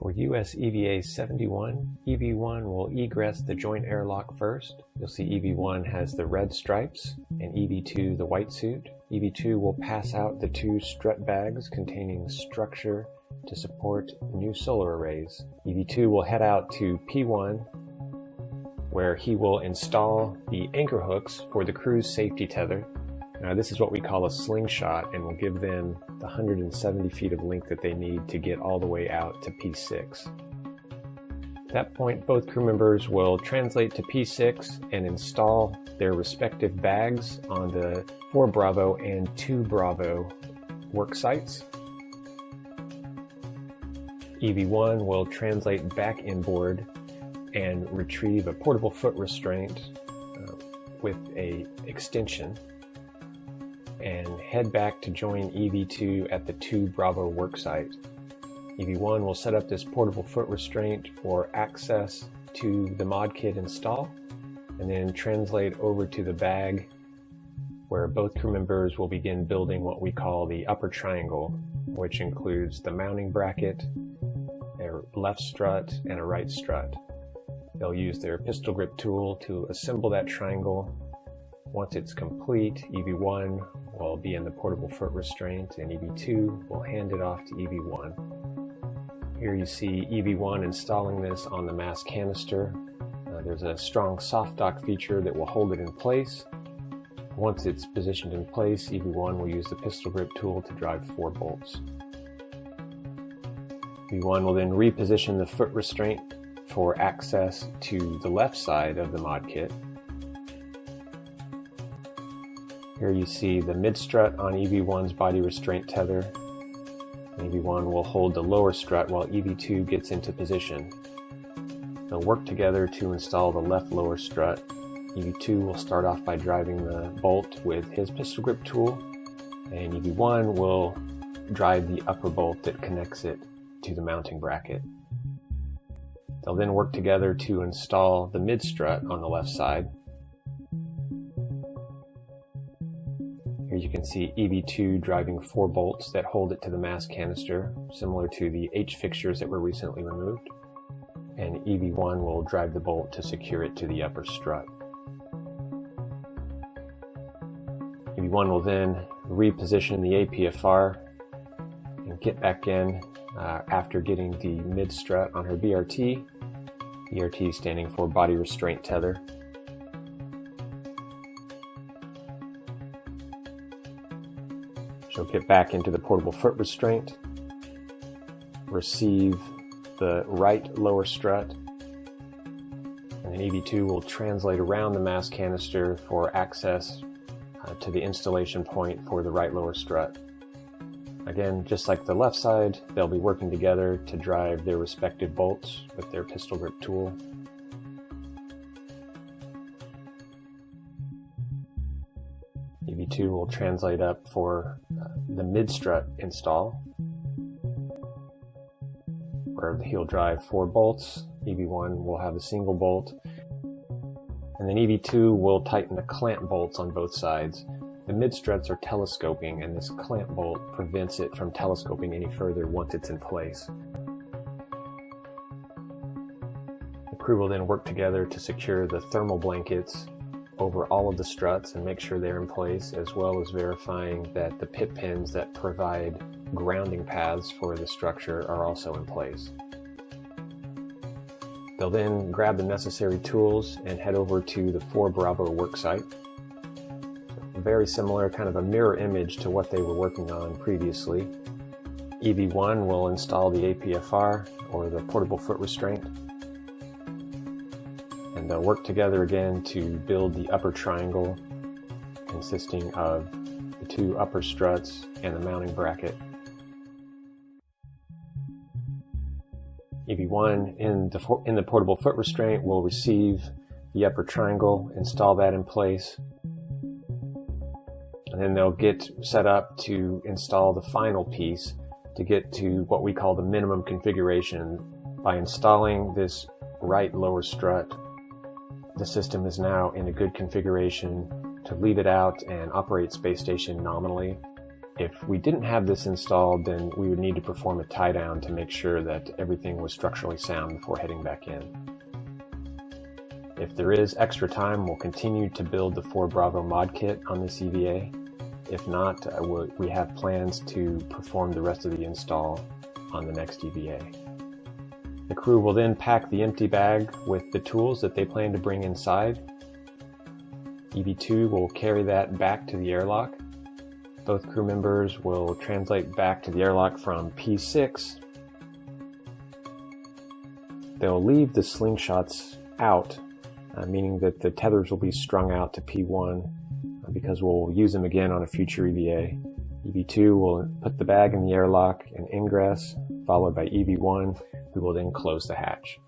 For US EVA 71, EV1 will egress the joint airlock first. You'll see EV1 has the red stripes and EV2 the white suit. EV2 will pass out the two strut bags containing structure to support new solar arrays. EV2 will head out to P1 where he will install the anchor hooks for the crew's safety tether. Now this is what we call a slingshot and will give them the 170 feet of length that they need to get all the way out to P6. At that point, both crew members will translate to P6 and install their respective bags on the 4 Bravo and 2 Bravo work sites. EV1 will translate back inboard and retrieve a portable foot restraint with a extension and head back to join EV2 at the 2 Bravo worksite. EV1 will set up this portable foot restraint for access to the mod kit install, and then translate over to the bag where both crew members will begin building what we call the upper triangle, which includes the mounting bracket, a left strut, and a right strut. They'll use their pistol grip tool to assemble that triangle. Once it's complete, EV1 will be in the portable foot restraint and EV2 will hand it off to EV1. Here you see EV1 installing this on the mass canister. There's a strong soft dock feature that will hold it in place. Once it's positioned in place, EV1 will use the pistol grip tool to drive 4 bolts. EV1 will then reposition the foot restraint for access to the left side of the mod kit. Here you see the mid strut on EV1's body restraint tether. EV1 will hold the lower strut while EV2 gets into position. They'll work together to install the left lower strut. EV2 will start off by driving the bolt with his pistol grip tool, and EV1 will drive the upper bolt that connects it to the mounting bracket. They'll then work together to install the mid strut on the left side. Here you can see EV2 driving 4 bolts that hold it to the mass canister, similar to the H fixtures that were recently removed. And EV1 will drive the bolt to secure it to the upper strut. EV1 will then reposition the APFR and get back in after getting the mid strut on her BRT. BRT standing for body restraint tether. She'll get back into the portable foot restraint, receive the right lower strut, and then EV2 will translate around the mass canister for access to the installation point for the right lower strut. Again, just like the left side, they'll be working together to drive their respective bolts with their pistol grip tool. EV2 will translate up for the mid strut install, where he'll drive 4 bolts. EV1 will have a single bolt, and then EV2 will tighten the clamp bolts on both sides. The mid struts are telescoping, and this clamp bolt prevents it from telescoping any further once it's in place. The crew will then work together to secure the thermal blankets over all of the struts and make sure they're in place, as well as verifying that the pit pins that provide grounding paths for the structure are also in place. They'll then grab the necessary tools and head over to the 4 Bravo worksite. Very similar, kind of a mirror image to what they were working on previously. EV1 will install the APFR, or the portable foot restraint, and they'll work together again to build the upper triangle consisting of the 2 upper struts and the mounting bracket. EV1 in the portable foot restraint will receive the upper triangle, install that in place, and then they'll get set up to install the final piece to get to what we call the minimum configuration. By installing this right lower strut, the system is now in a good configuration to leave it out and operate Space Station nominally. If we didn't have this installed, then we would need to perform a tie down to make sure that everything was structurally sound before heading back in. If there is extra time, we'll continue to build the 4 Bravo mod kit on this EVA. If not, we have plans to perform the rest of the install on the next EVA. The crew will then pack the empty bag with the tools that they plan to bring inside. EV2 will carry that back to the airlock. Both crew members will translate back to the airlock from P6. They'll leave the slingshots out, meaning that the tethers will be strung out to P1 because we'll use them again on a future EVA. EV2 will put the bag in the airlock and ingress, followed by EV1, who will then close the hatch.